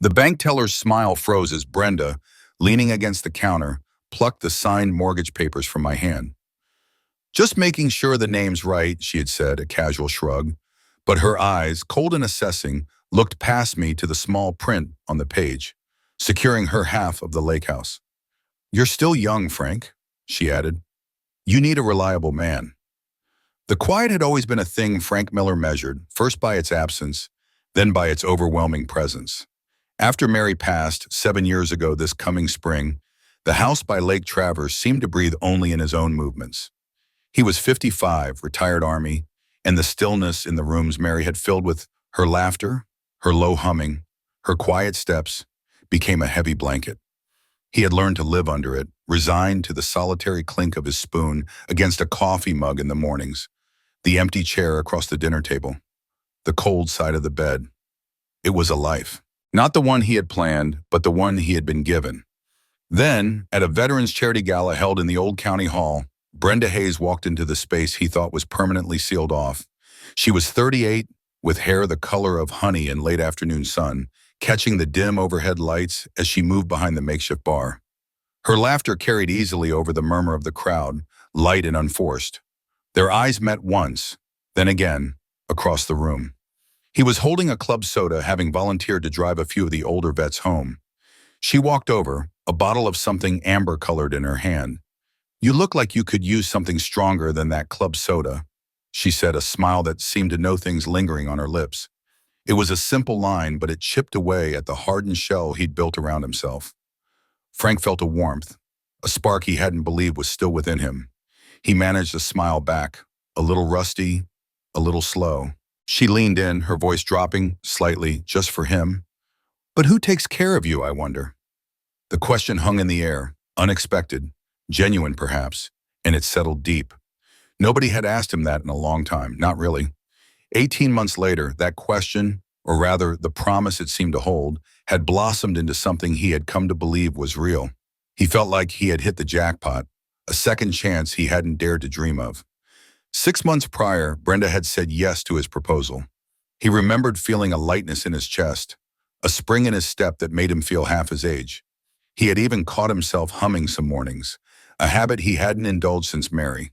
The bank teller's smile froze as Brenda, leaning against the counter, plucked the signed mortgage papers from my hand. Just making sure the name's right, she had said, a casual shrug. But her eyes, cold and assessing, looked past me to the small print on the page, securing her half of the lake house. "You're still young, Frank," she added. "You need a reliable man." The quiet had always been a thing Frank Miller measured, first by its absence, then by its overwhelming presence. After Mary passed 7 years ago this coming spring, the house by Lake Traverse seemed to breathe only in his own movements. He was 55, retired Army, and the stillness in the rooms Mary had filled with her laughter, her low humming, her quiet steps, became a heavy blanket. He had learned to live under it, resigned to the solitary clink of his spoon against a coffee mug in the mornings, the empty chair across the dinner table, the cold side of the bed. It was a life. Not the one he had planned, but the one he had been given. Then, at a Veterans Charity Gala held in the old county hall, Brenda Hayes walked into the space he thought was permanently sealed off. She was 38, with hair the color of honey in late afternoon sun, catching the dim overhead lights as she moved behind the makeshift bar. Her laughter carried easily over the murmur of the crowd, light and unforced. Their eyes met once, then again, across the room. He was holding a club soda, having volunteered to drive a few of the older vets home. She walked over, a bottle of something amber-colored in her hand. "You look like you could use something stronger than that club soda," she said, a smile that seemed to know things lingering on her lips. It was a simple line, but it chipped away at the hardened shell he'd built around himself. Frank felt a warmth, a spark he hadn't believed was still within him. He managed to smile back, a little rusty, a little slow. She leaned in, her voice dropping slightly, just for him. "But who takes care of you, I wonder?" The question hung in the air, unexpected, genuine perhaps, and it settled deep. Nobody had asked him that in a long time, not really. 18 months later, that question, or rather the promise it seemed to hold, had blossomed into something he had come to believe was real. He felt like he had hit the jackpot, a second chance he hadn't dared to dream of. 6 months prior, Brenda had said yes to his proposal. He remembered feeling a lightness in his chest, a spring in his step that made him feel half his age. He had even caught himself humming some mornings, a habit he hadn't indulged since Mary.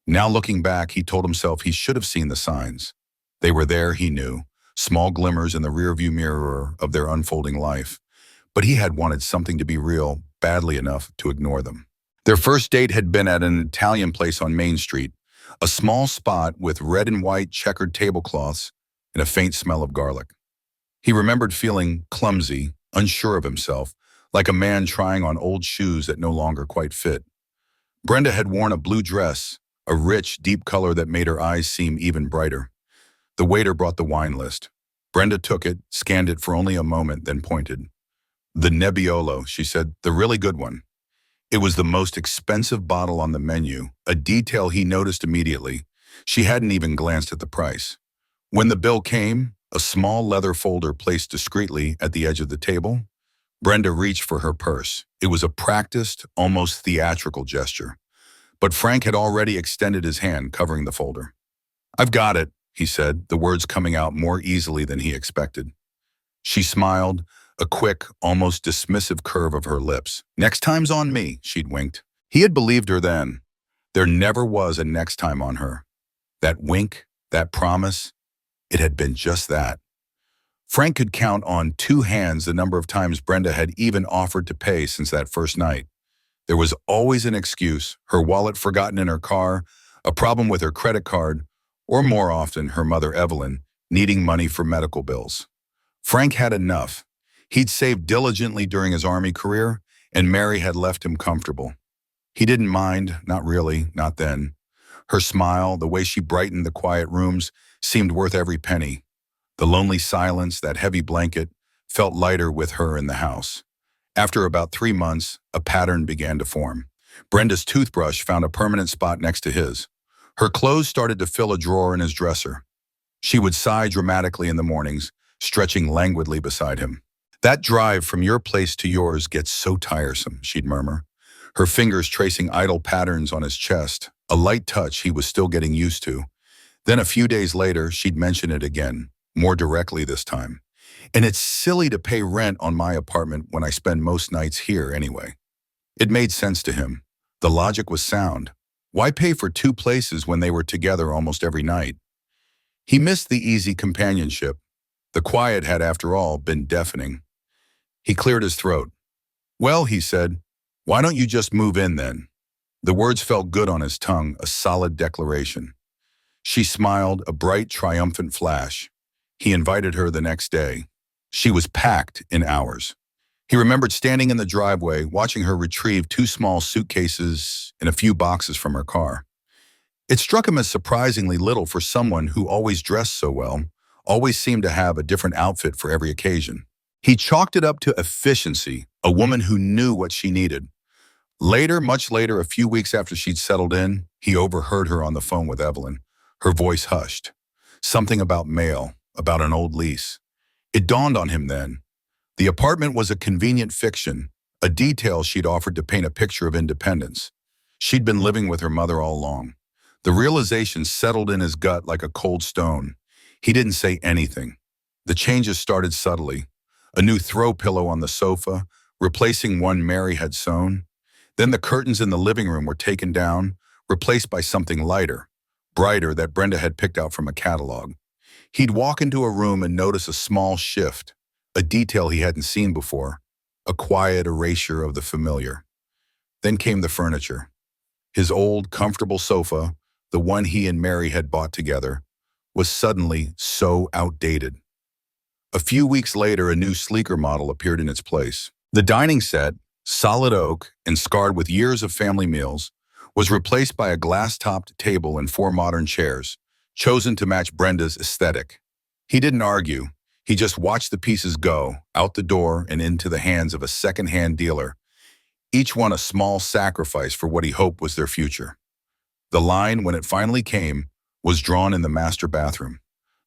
Now looking back, he told himself he should have seen the signs. They were there, he knew, small glimmers in the rearview mirror of their unfolding life. But he had wanted something to be real badly enough to ignore them. Their first date had been at an Italian place on Main Street, a small spot with red and white checkered tablecloths and a faint smell of garlic. He remembered feeling clumsy, unsure of himself, like a man trying on old shoes that no longer quite fit. Brenda had worn a blue dress, a rich, deep color that made her eyes seem even brighter. The waiter brought the wine list. Brenda took it, scanned it for only a moment, then pointed. "The Nebbiolo," she said, "the really good one." It was the most expensive bottle on the menu, a detail he noticed immediately. She hadn't even glanced at the price. When the bill came, a small leather folder placed discreetly at the edge of the table, Brenda reached for her purse. It was a practiced, almost theatrical gesture. But Frank had already extended his hand, covering the folder. "I've got it," he said, the words coming out more easily than he expected. She smiled, a quick, almost dismissive curve of her lips. "Next time's on me," she'd winked. He had believed her then. There never was a next time on her. That wink, that promise, it had been just that. Frank could count on 2 hands the number of times Brenda had even offered to pay since that first night. There was always an excuse, her wallet forgotten in her car, a problem with her credit card, or more often her mother Evelyn, needing money for medical bills. Frank had enough. He'd saved diligently during his Army career, and Mary had left him comfortable. He didn't mind, not really, not then. Her smile, the way she brightened the quiet rooms, seemed worth every penny. The lonely silence, that heavy blanket, felt lighter with her in the house. After about 3 months, a pattern began to form. Brenda's toothbrush found a permanent spot next to his. Her clothes started to fill a drawer in his dresser. She would sigh dramatically in the mornings, stretching languidly beside him. "That drive from your place to yours gets so tiresome," she'd murmur, her fingers tracing idle patterns on his chest, a light touch he was still getting used to. Then a few days later, she'd mention it again, more directly this time. And it's silly to pay rent on my apartment when I spend most nights here anyway. It made sense to him. The logic was sound. Why pay for two places when they were together almost every night? He missed the easy companionship. The quiet had, after all, been deafening. He cleared his throat. "Well," he said, "why don't you just move in then?" The words felt good on his tongue, a solid declaration. She smiled, a bright, triumphant flash. He invited her the next day. She was packed in hours. He remembered standing in the driveway, watching her retrieve two small suitcases and a few boxes from her car. It struck him as surprisingly little for someone who always dressed so well, always seemed to have a different outfit for every occasion. He chalked it up to efficiency, a woman who knew what she needed. Later, much later, a few weeks after she'd settled in, he overheard her on the phone with Evelyn. Her voice hushed. Something about mail, about an old lease. It dawned on him then. The apartment was a convenient fiction, a detail she'd offered to paint a picture of independence. She'd been living with her mother all along. The realization settled in his gut like a cold stone. He didn't say anything. The changes started subtly. A new throw pillow on the sofa, replacing one Mary had sewn. Then the curtains in the living room were taken down, replaced by something lighter, brighter that Brenda had picked out from a catalog. He'd walk into a room and notice a small shift, a detail he hadn't seen before, a quiet erasure of the familiar. Then came the furniture. His old, comfortable sofa, the one he and Mary had bought together, was suddenly so outdated. A few weeks later, a new, sleeker model appeared in its place. The dining set, solid oak and scarred with years of family meals, was replaced by a glass-topped table and four modern chairs, chosen to match Brenda's aesthetic. He didn't argue. He just watched the pieces go, out the door and into the hands of a second-hand dealer, each one a small sacrifice for what he hoped was their future. The line, when it finally came, was drawn in the master bathroom,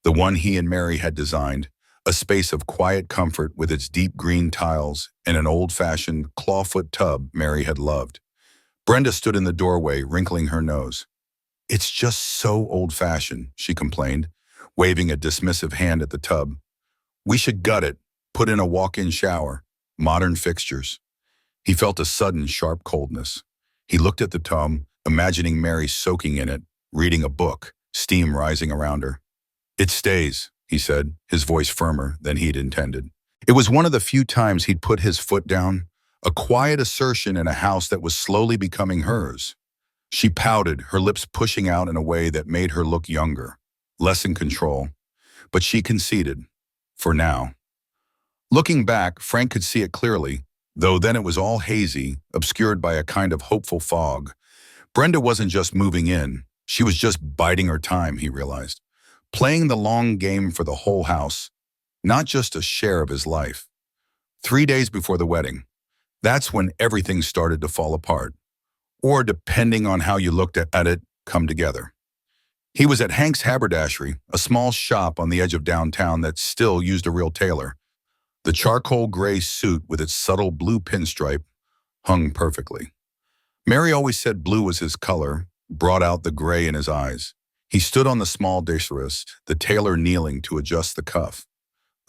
the one he and Mary had designed, a space of quiet comfort with its deep green tiles and an old-fashioned clawfoot tub Mary had loved. Brenda stood in the doorway, wrinkling her nose. "It's just so old-fashioned," she complained, waving a dismissive hand at the tub. "We should gut it, put in a walk-in shower, modern fixtures." He felt a sudden, sharp coldness. He looked at the tub, imagining Mary soaking in it, reading a book, steam rising around her. "It stays," he said, his voice firmer than he'd intended. It was one of the few times he'd put his foot down, a quiet assertion in a house that was slowly becoming hers. She pouted, her lips pushing out in a way that made her look younger, less in control. But she conceded, for now. Looking back, Frank could see it clearly, though then it was all hazy, obscured by a kind of hopeful fog. Brenda wasn't just moving in, she was just biding her time, he realized. Playing the long game for the whole house, not just a share of his life. 3 days before the wedding, that's when everything started to fall apart. Or, depending on how you looked at it, come together. He was at Hank's Haberdashery, a small shop on the edge of downtown that still used a real tailor. The charcoal gray suit with its subtle blue pinstripe hung perfectly. Mary always said blue was his color, brought out the gray in his eyes. He stood on the small dishwrist, the tailor kneeling to adjust the cuff.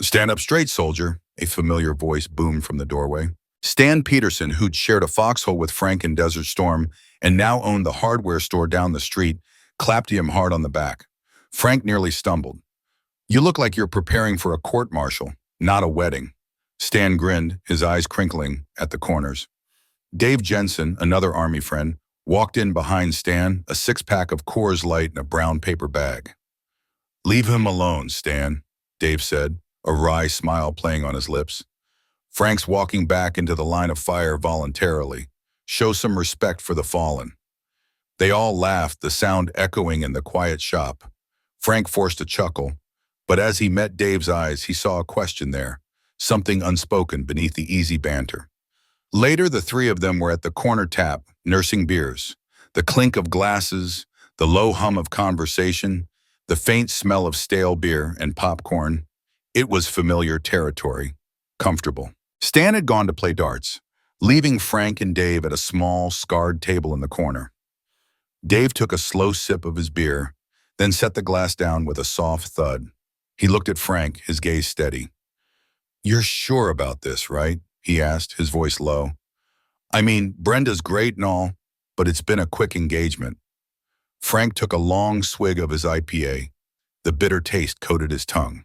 "Stand up straight, soldier," a familiar voice boomed from the doorway. Stan Peterson, who'd shared a foxhole with Frank in Desert Storm and now owned the hardware store down the street, clapped him hard on the back. Frank nearly stumbled. "You look like you're preparing for a court-martial, not a wedding." Stan grinned, his eyes crinkling at the corners. Dave Jensen, another Army friend, walked in behind Stan, a six-pack of Coors Light in a brown paper bag. "Leave him alone, Stan," Dave said, a wry smile playing on his lips. "Frank's walking back into the line of fire voluntarily. Show some respect for the fallen." They all laughed, the sound echoing in the quiet shop. Frank forced a chuckle, but as he met Dave's eyes, he saw a question there, something unspoken beneath the easy banter. Later, the three of them were at the corner tap, nursing beers. The clink of glasses, the low hum of conversation, the faint smell of stale beer and popcorn. It was familiar territory, comfortable. Stan had gone to play darts, leaving Frank and Dave at a small, scarred table in the corner. Dave took a slow sip of his beer, then set the glass down with a soft thud. He looked at Frank, his gaze steady. "You're sure about this, right?" he asked, his voice low. "I mean, Brenda's great and all, but it's been a quick engagement." Frank took a long swig of his IPA. The bitter taste coated his tongue.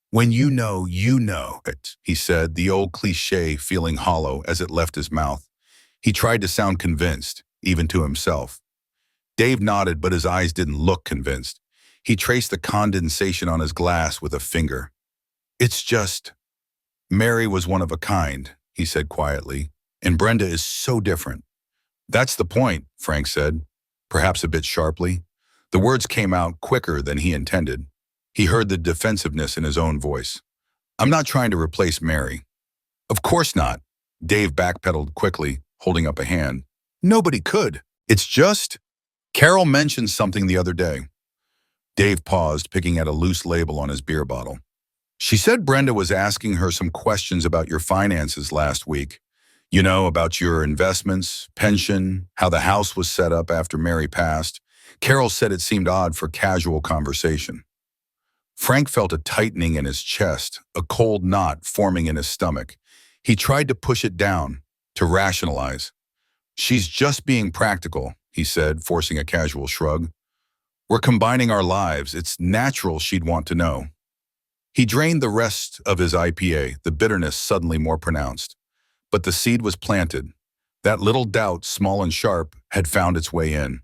"When you know it," he said, the old cliché feeling hollow as it left his mouth. He tried to sound convinced, even to himself. Dave nodded, but his eyes didn't look convinced. He traced the condensation on his glass with a finger. "It's just, Mary was one of a kind," he said quietly, "and Brenda is so different." "That's the point," Frank said, perhaps a bit sharply. The words came out quicker than he intended. He heard the defensiveness in his own voice. "I'm not trying to replace Mary." "Of course not." Dave backpedaled quickly, holding up a hand. "Nobody could. It's just, Carol mentioned something the other day." Dave paused, picking at a loose label on his beer bottle. "She said Brenda was asking her some questions about your finances last week. You know, about your investments, pension, how the house was set up after Mary passed. Carol said it seemed odd for casual conversation." Frank felt a tightening in his chest, a cold knot forming in his stomach. He tried to push it down, to rationalize. "She's just being practical," he said, forcing a casual shrug. "We're combining our lives. It's natural she'd want to know." He drained the rest of his IPA, the bitterness suddenly more pronounced. But the seed was planted. That little doubt, small and sharp, had found its way in.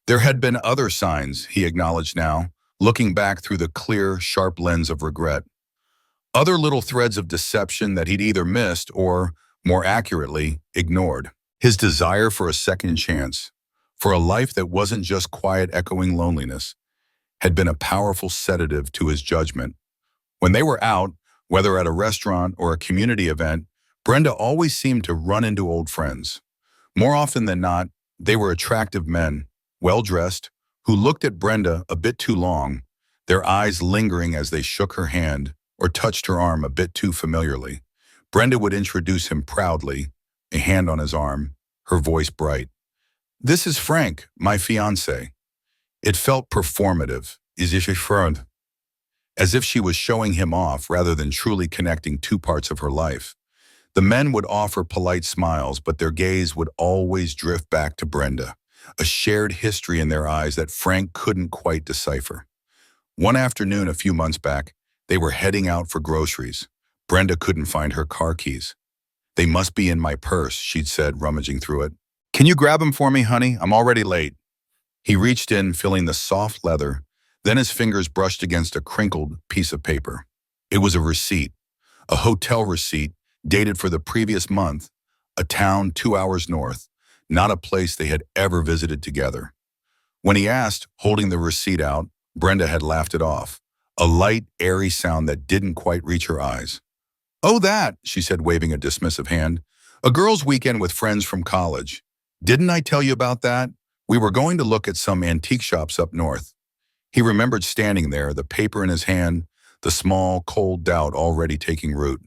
There had been other signs, he acknowledged now, looking back through the clear, sharp lens of regret. Other little threads of deception that he'd either missed or, more accurately, ignored. His desire for a second chance, for a life that wasn't just quiet, echoing loneliness, had been a powerful sedative to his judgment. When they were out, whether at a restaurant or a community event, Brenda always seemed to run into old friends. More often than not, they were attractive men, well-dressed, who looked at Brenda a bit too long, their eyes lingering as they shook her hand or touched her arm a bit too familiarly. Brenda would introduce him proudly, a hand on his arm, her voice bright. "This is Frank, my fiancé." It felt performative, as if she was showing him off rather than truly connecting two parts of her life. The men would offer polite smiles, but their gaze would always drift back to Brenda, a shared history in their eyes that Frank couldn't quite decipher. One afternoon a few months back, they were heading out for groceries. Brenda couldn't find her car keys. "They must be in my purse," she'd said, rummaging through it. "Can you grab them for me, honey? I'm already late." He reached in, feeling the soft leather, then his fingers brushed against a crinkled piece of paper. It was a receipt, a hotel receipt, dated for the previous month, a town 2 hours north, not a place they had ever visited together. When he asked, holding the receipt out, Brenda had laughed it off, a light, airy sound that didn't quite reach her eyes. "Oh, that," she said, waving a dismissive hand. "A girls' weekend with friends from college. Didn't I tell you about that? We were going to look at some antique shops up north." He remembered standing there, the paper in his hand, the small, cold doubt already taking root.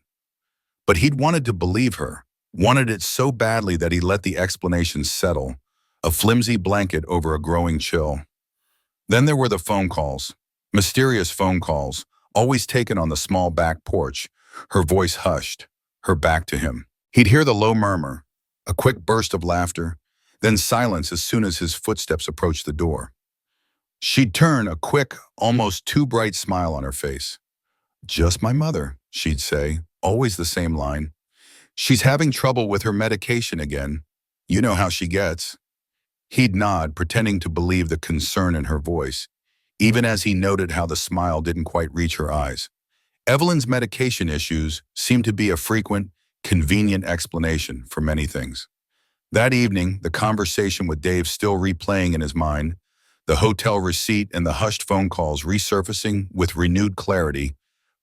But he'd wanted to believe her, wanted it so badly that he let the explanation settle, a flimsy blanket over a growing chill. Then there were the phone calls, mysterious phone calls, always taken on the small back porch, her voice hushed, her back to him. He'd hear the low murmur, a quick burst of laughter, then silence as soon as his footsteps approached the door. She'd turn, a quick, almost too bright smile on her face. "Just my mother," she'd say, always the same line. "She's having trouble with her medication again. You know how she gets." He'd nod, pretending to believe the concern in her voice, even as he noted how the smile didn't quite reach her eyes. Evelyn's medication issues seemed to be a frequent, convenient explanation for many things. That evening, the conversation with Dave still replaying in his mind, the hotel receipt and the hushed phone calls resurfacing with renewed clarity,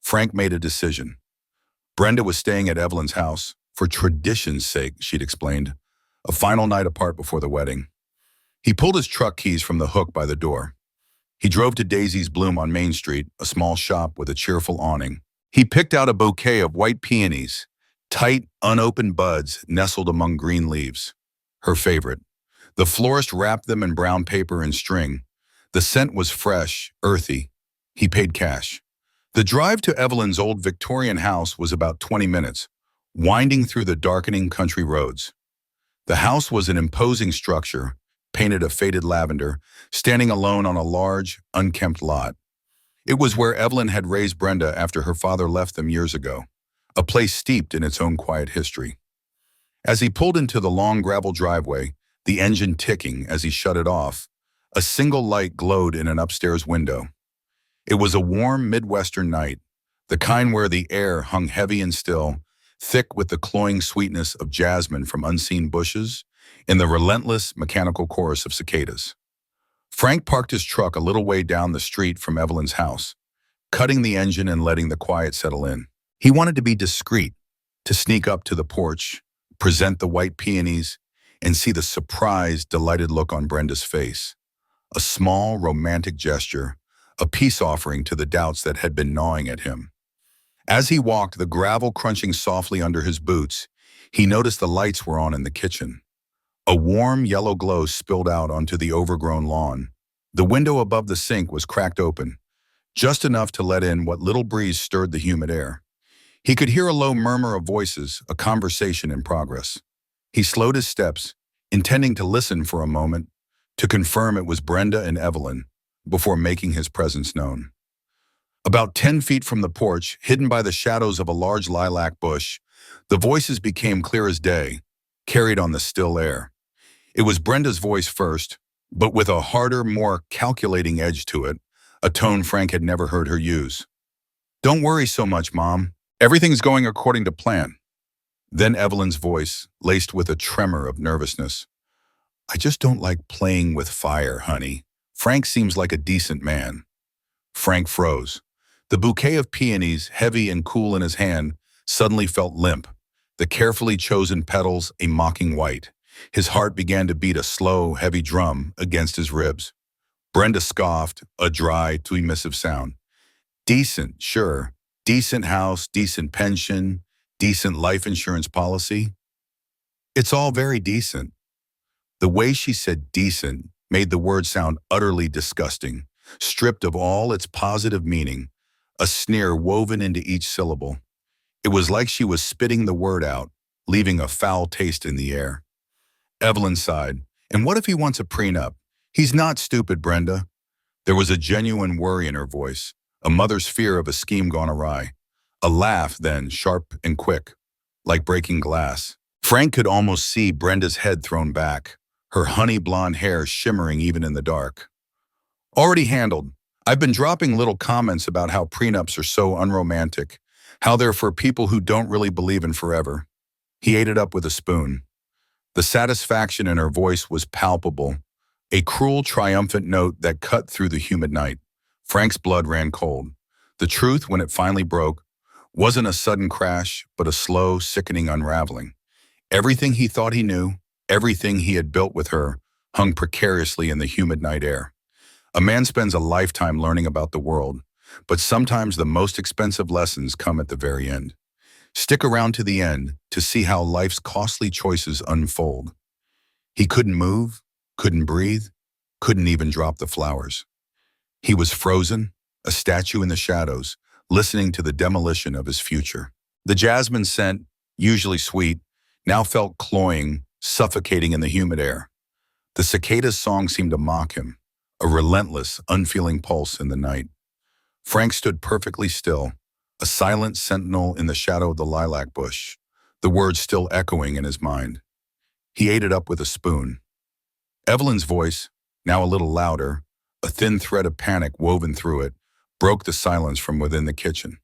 Frank made a decision. Brenda was staying at Evelyn's house, for tradition's sake, she'd explained, a final night apart before the wedding. He pulled his truck keys from the hook by the door. He drove to Daisy's Bloom on Main Street, a small shop with a cheerful awning. He picked out a bouquet of white peonies, tight, unopened buds nestled among green leaves. Her favorite. The florist wrapped them in brown paper and string. The scent was fresh, earthy. He paid cash. The drive to Evelyn's old Victorian house was about 20 minutes, winding through the darkening country roads. The house was an imposing structure, painted a faded lavender, standing alone on a large, unkempt lot. It was where Evelyn had raised Brenda after her father left them years ago, a place steeped in its own quiet history. As he pulled into the long gravel driveway, the engine ticking as he shut it off, a single light glowed in an upstairs window. It was a warm Midwestern night, the kind where the air hung heavy and still, thick with the cloying sweetness of jasmine from unseen bushes and the relentless mechanical chorus of cicadas. Frank parked his truck a little way down the street from Evelyn's house, cutting the engine and letting the quiet settle in. He wanted to be discreet, to sneak up to the porch, present the white peonies, and see the surprised, delighted look on Brenda's face. A small, romantic gesture, a peace offering to the doubts that had been gnawing at him. As he walked, the gravel crunching softly under his boots, he noticed the lights were on in the kitchen. A warm yellow glow spilled out onto the overgrown lawn. The window above the sink was cracked open, just enough to let in what little breeze stirred the humid air. He could hear a low murmur of voices, a conversation in progress. He slowed his steps, intending to listen for a moment, to confirm it was Brenda and Evelyn, before making his presence known. About 10 feet from the porch, hidden by the shadows of a large lilac bush, the voices became clear as day, carried on the still air. It was Brenda's voice first, but with a harder, more calculating edge to it, a tone Frank had never heard her use. "Don't worry so much, Mom. Everything's going according to plan." Then Evelyn's voice, laced with a tremor of nervousness. "I just don't like playing with fire, honey. Frank seems like a decent man." Frank froze. The bouquet of peonies, heavy and cool in his hand, suddenly felt limp, the carefully chosen petals a mocking white. His heart began to beat a slow, heavy drum against his ribs. Brenda scoffed, a dry, dismissive sound. "Decent, sure. Decent house, decent pension, decent life insurance policy. It's all very decent." The way she said decent made the word sound utterly disgusting, stripped of all its positive meaning, a sneer woven into each syllable. It was like she was spitting the word out, leaving a foul taste in the air. Evelyn sighed. "And what if he wants a prenup? He's not stupid, Brenda." There was a genuine worry in her voice, a mother's fear of a scheme gone awry. A laugh then, sharp and quick, like breaking glass. Frank could almost see Brenda's head thrown back, her honey blonde hair shimmering even in the dark. "Already handled. I've been dropping little comments about how prenups are so unromantic, how they're for people who don't really believe in forever." He ate it up with a spoon. The satisfaction in her voice was palpable, a cruel, triumphant note that cut through the humid night. Frank's blood ran cold. The truth, when it finally broke, wasn't a sudden crash, but a slow, sickening unraveling. Everything he thought he knew, everything he had built with her, hung precariously in the humid night air. A man spends a lifetime learning about the world, but sometimes the most expensive lessons come at the very end. Stick around to the end to see how life's costly choices unfold. He couldn't move, couldn't breathe, couldn't even drop the flowers. He was frozen, a statue in the shadows, listening to the demolition of his future. The jasmine scent, usually sweet, now felt cloying, suffocating in the humid air. The cicada's song seemed to mock him, a relentless, unfeeling pulse in the night. Frank stood perfectly still, a silent sentinel in the shadow of the lilac bush, the words still echoing in his mind. He ate it up with a spoon. Evelyn's voice, now a little louder, a thin thread of panic woven through it, broke the silence from within the kitchen.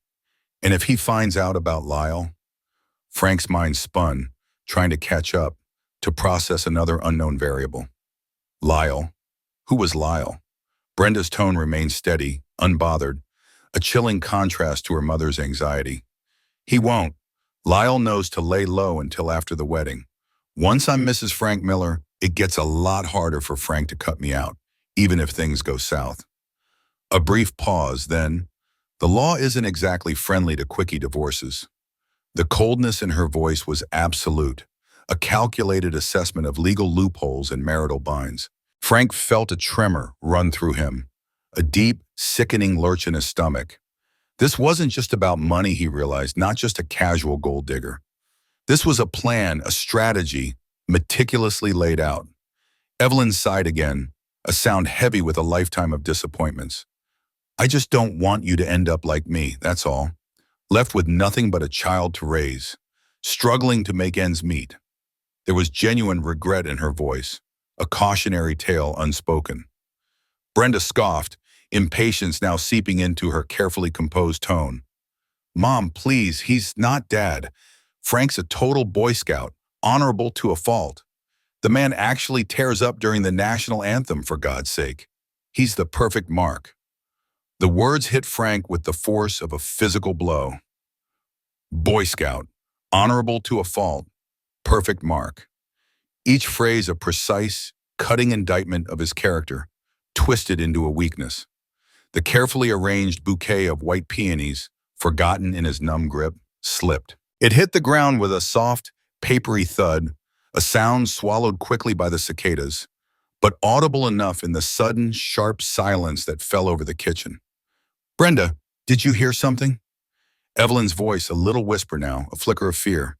"And if he finds out about Lyle?" Frank's mind spun, trying to catch up, to process another unknown variable. Lyle. Who was Lyle? Brenda's tone remained steady, unbothered, a chilling contrast to her mother's anxiety. "He won't. Lyle knows to lay low until after the wedding. Once I'm Mrs. Frank Miller, it gets a lot harder for Frank to cut me out, even if things go south." A brief pause, then, "The law isn't exactly friendly to quickie divorces." The coldness in her voice was absolute, a calculated assessment of legal loopholes and marital binds. Frank felt a tremor run through him, a deep, sickening lurch in his stomach. This wasn't just about money, he realized, not just a casual gold digger. This was a plan, a strategy, meticulously laid out. Evelyn sighed again, a sound heavy with a lifetime of disappointments. I just don't want you to end up like me, that's all. Left with nothing but a child to raise, struggling to make ends meet. There was genuine regret in her voice, a cautionary tale unspoken. Brenda scoffed, impatience now seeping into her carefully composed tone. Mom, please, he's not Dad. Frank's a total Boy Scout, honorable to a fault. The man actually tears up during the national anthem, for God's sake. He's the perfect mark. The words hit Frank with the force of a physical blow. Boy Scout, honorable to a fault, perfect mark. Each phrase a precise, cutting indictment of his character, twisted into a weakness. The carefully arranged bouquet of white peonies, forgotten in his numb grip, slipped. It hit the ground with a soft, papery thud, a sound swallowed quickly by the cicadas, but audible enough in the sudden, sharp silence that fell over the kitchen. Brenda, did you hear something? Evelyn's voice, a little whisper now, a flicker of fear.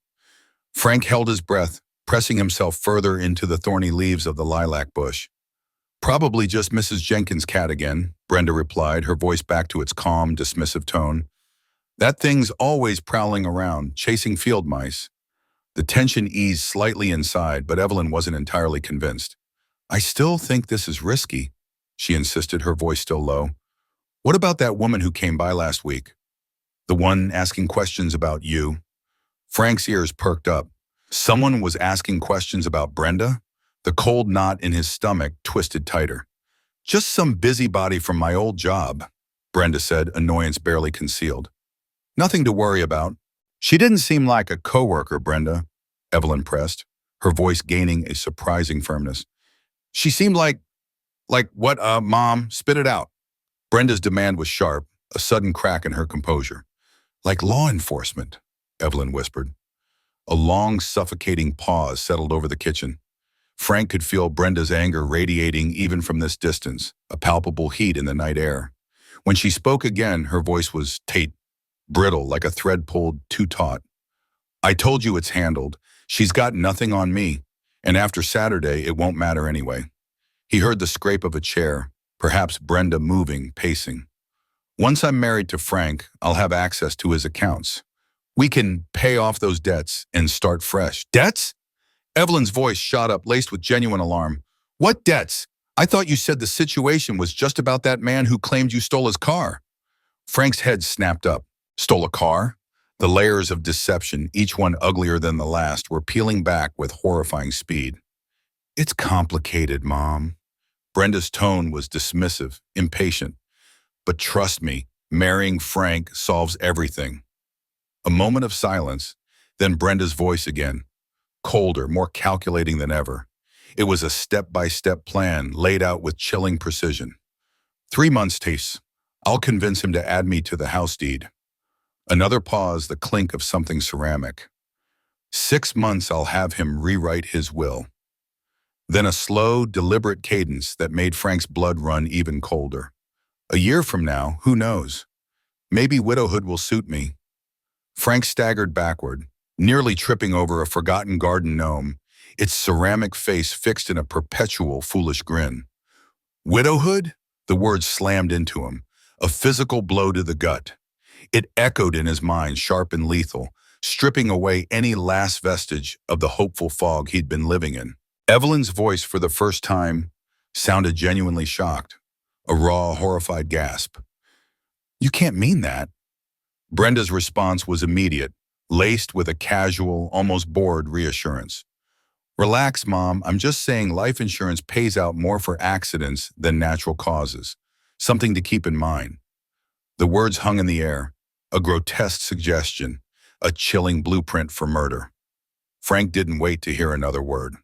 Frank held his breath, pressing himself further into the thorny leaves of the lilac bush. Probably just Mrs. Jenkins' cat again, Brenda replied, her voice back to its calm, dismissive tone. That thing's always prowling around, chasing field mice. The tension eased slightly inside, but Evelyn wasn't entirely convinced. I still think this is risky, she insisted, her voice still low. What about that woman who came by last week? The one asking questions about you? Frank's ears perked up. Someone was asking questions about Brenda? The cold knot in his stomach twisted tighter. Just some busybody from my old job, Brenda said, annoyance barely concealed. Nothing to worry about. She didn't seem like a coworker, Brenda, Evelyn pressed, her voice gaining a surprising firmness. She seemed like what, Mom? Spit it out. Brenda's demand was sharp, a sudden crack in her composure. Like law enforcement, Evelyn whispered. A long, suffocating pause settled over the kitchen. Frank could feel Brenda's anger radiating even from this distance, a palpable heat in the night air. When she spoke again, her voice was brittle, like a thread pulled too taut. I told you it's handled. She's got nothing on me, and after Saturday, it won't matter anyway. He heard the scrape of a chair, perhaps Brenda moving, pacing. Once I'm married to Frank, I'll have access to his accounts. We can pay off those debts and start fresh. Debts? Evelyn's voice shot up, laced with genuine alarm. What debts? I thought you said the situation was just about that man who claimed you stole his car. Frank's head snapped up. Stole a car? The layers of deception, each one uglier than the last, were peeling back with horrifying speed. It's complicated, Mom. Brenda's tone was dismissive, impatient. But trust me, marrying Frank solves everything. A moment of silence, then Brenda's voice again, colder, more calculating than ever. It was a step-by-step plan laid out with chilling precision. 3 months, Tace. I'll convince him to add me to the house deed. Another pause, the clink of something ceramic. 6 months, I'll have him rewrite his will. Then a slow, deliberate cadence that made Frank's blood run even colder. A year from now, who knows? Maybe widowhood will suit me. Frank staggered backward, nearly tripping over a forgotten garden gnome, its ceramic face fixed in a perpetual foolish grin. Widowhood? The word slammed into him, a physical blow to the gut. It echoed in his mind, sharp and lethal, stripping away any last vestige of the hopeful fog he'd been living in. Evelyn's voice, for the first time, sounded genuinely shocked, a raw, horrified gasp. You can't mean that. Brenda's response was immediate, laced with a casual, almost bored reassurance. Relax, Mom. I'm just saying life insurance pays out more for accidents than natural causes. Something to keep in mind. The words hung in the air, a grotesque suggestion, a chilling blueprint for murder. Frank didn't wait to hear another word.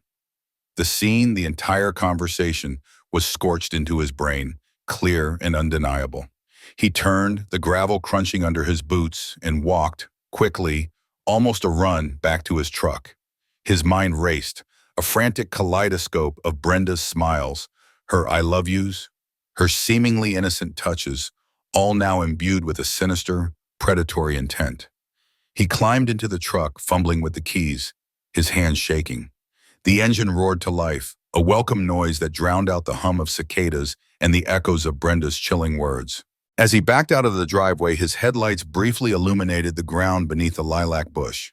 The scene, the entire conversation, was scorched into his brain, clear and undeniable. He turned, the gravel crunching under his boots, and walked, quickly, almost a run, back to his truck. His mind raced, a frantic kaleidoscope of Brenda's smiles, her I love yous, her seemingly innocent touches, all now imbued with a sinister, predatory intent. He climbed into the truck, fumbling with the keys, his hands shaking. The engine roared to life, a welcome noise that drowned out the hum of cicadas and the echoes of Brenda's chilling words. As he backed out of the driveway, his headlights briefly illuminated the ground beneath a lilac bush.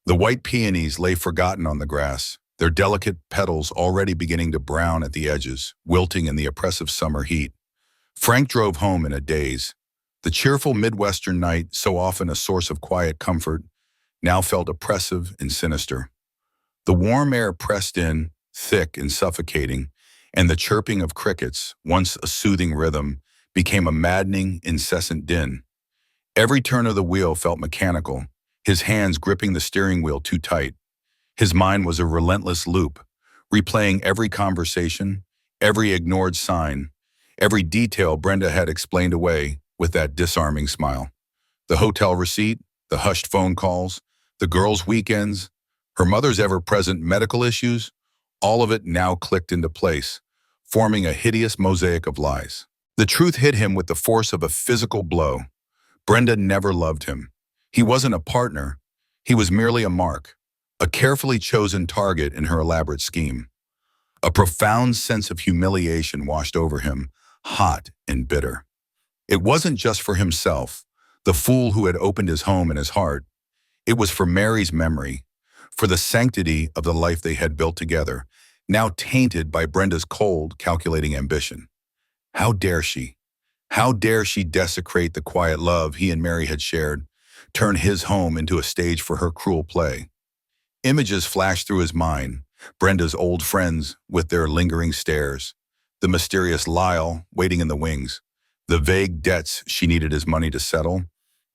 The white peonies lay forgotten on the grass, their delicate petals already beginning to brown at the edges, wilting in the oppressive summer heat. Frank drove home in a daze. The cheerful Midwestern night, so often a source of quiet comfort, now felt oppressive and sinister. The warm air pressed in, thick and suffocating, and the chirping of crickets, once a soothing rhythm, became a maddening, incessant din. Every turn of the wheel felt mechanical, his hands gripping the steering wheel too tight. His mind was a relentless loop, replaying every conversation, every ignored sign, every detail Brenda had explained away with that disarming smile. The hotel receipt, the hushed phone calls, the girls' weekends, her mother's ever-present medical issues, all of it now clicked into place, forming a hideous mosaic of lies. The truth hit him with the force of a physical blow. Brenda never loved him. He wasn't a partner. He was merely a mark, a carefully chosen target in her elaborate scheme. A profound sense of humiliation washed over him, hot and bitter. It wasn't just for himself, the fool who had opened his home and his heart. It was for Mary's memory, for the sanctity of the life they had built together, now tainted by Brenda's cold, calculating ambition. How dare she? How dare she desecrate the quiet love he and Mary had shared, turn his home into a stage for her cruel play? Images flashed through his mind, Brenda's old friends with their lingering stares, the mysterious Lyle waiting in the wings, the vague debts she needed his money to settle,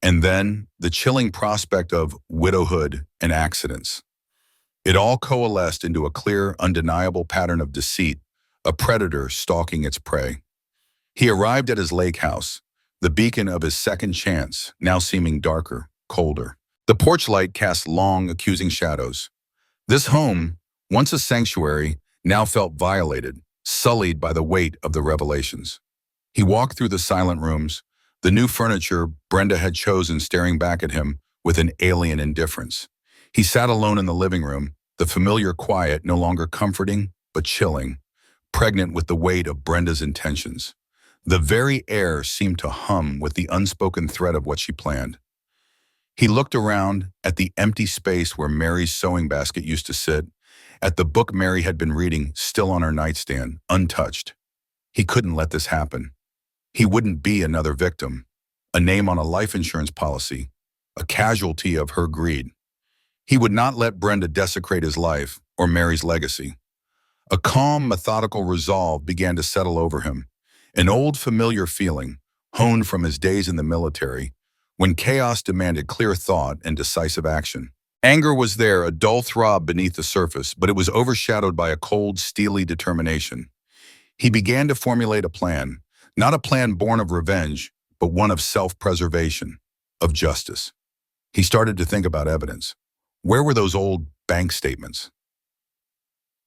and then the chilling prospect of widowhood and accidents. It all coalesced into a clear, undeniable pattern of deceit, a predator stalking its prey. He arrived at his lake house, the beacon of his second chance, now seeming darker, colder. The porch light cast long, accusing shadows. This home, once a sanctuary, now felt violated, sullied by the weight of the revelations. He walked through the silent rooms, the new furniture Brenda had chosen staring back at him with an alien indifference. He sat alone in the living room, the familiar quiet no longer comforting but chilling, pregnant with the weight of Brenda's intentions. The very air seemed to hum with the unspoken threat of what she planned. He looked around at the empty space where Mary's sewing basket used to sit, at the book Mary had been reading still on her nightstand, untouched. He couldn't let this happen. He wouldn't be another victim, a name on a life insurance policy, a casualty of her greed. He would not let Brenda desecrate his life or Mary's legacy. A calm, methodical resolve began to settle over him, an old familiar feeling, honed from his days in the military, when chaos demanded clear thought and decisive action. Anger was there, a dull throb beneath the surface, but it was overshadowed by a cold, steely determination. He began to formulate a plan, not a plan born of revenge, but one of self-preservation, of justice. He started to think about evidence. Where were those old bank statements?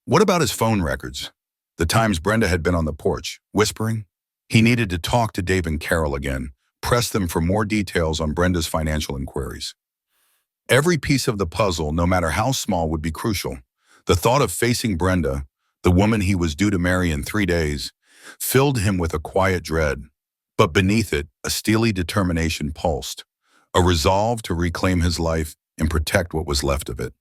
What about his phone records? The times Brenda had been on the porch, whispering? He needed to talk to Dave and Carol again, press them for more details on Brenda's financial inquiries. Every piece of the puzzle, no matter how small, would be crucial. The thought of facing Brenda, the woman he was due to marry in 3 days, filled him with a quiet dread. But beneath it, a steely determination pulsed, a resolve to reclaim his life and protect what was left of it.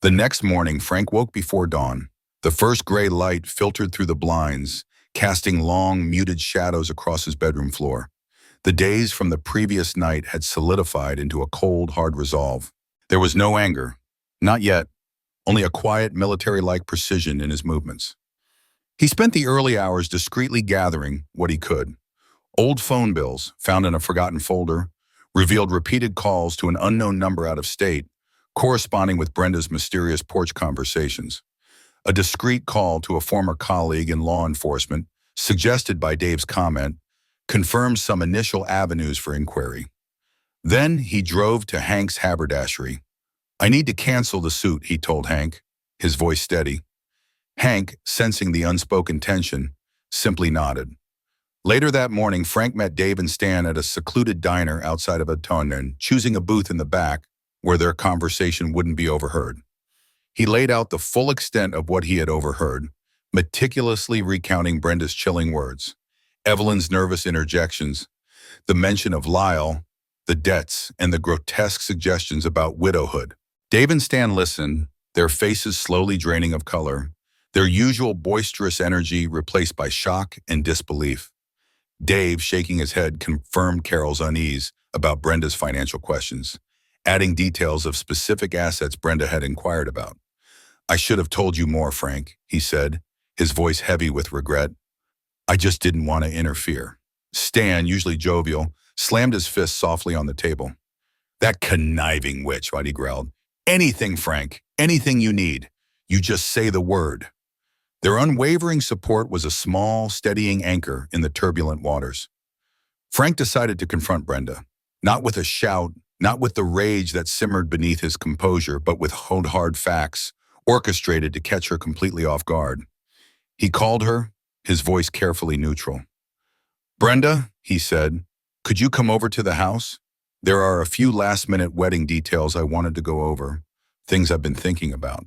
The next morning, Frank woke before dawn. The first gray light filtered through the blinds, casting long, muted shadows across his bedroom floor. The days from the previous night had solidified into a cold, hard resolve. There was no anger, not yet, only a quiet, military-like precision in his movements. He spent the early hours discreetly gathering what he could. Old phone bills, found in a forgotten folder, revealed repeated calls to an unknown number out of state, corresponding with Brenda's mysterious porch conversations. A discreet call to a former colleague in law enforcement, suggested by Dave's comment, confirmed some initial avenues for inquiry. Then he drove to Hank's haberdashery. "I need to cancel the suit," he told Hank, his voice steady. Hank, sensing the unspoken tension, simply nodded. Later that morning, Frank met Dave and Stan at a secluded diner outside of Atonnen, choosing a booth in the back where their conversation wouldn't be overheard. He laid out the full extent of what he had overheard, meticulously recounting Brenda's chilling words, Evelyn's nervous interjections, the mention of Lyle, the debts, and the grotesque suggestions about widowhood. Dave and Stan listened, their faces slowly draining of color, their usual boisterous energy replaced by shock and disbelief. Dave, shaking his head, confirmed Carol's unease about Brenda's financial questions, adding details of specific assets Brenda had inquired about. "I should have told you more, Frank," he said, his voice heavy with regret. "I just didn't want to interfere." Stan, usually jovial, slammed his fist softly on the table. "That conniving witch," he growled. "Anything, Frank, anything you need. You just say the word." Their unwavering support was a small, steadying anchor in the turbulent waters. Frank decided to confront Brenda, not with a shout, not with the rage that simmered beneath his composure, but with hard facts, orchestrated to catch her completely off guard. He called her, his voice carefully neutral. "Brenda," he said, "could you come over to the house? There are a few last-minute wedding details I wanted to go over, things I've been thinking about."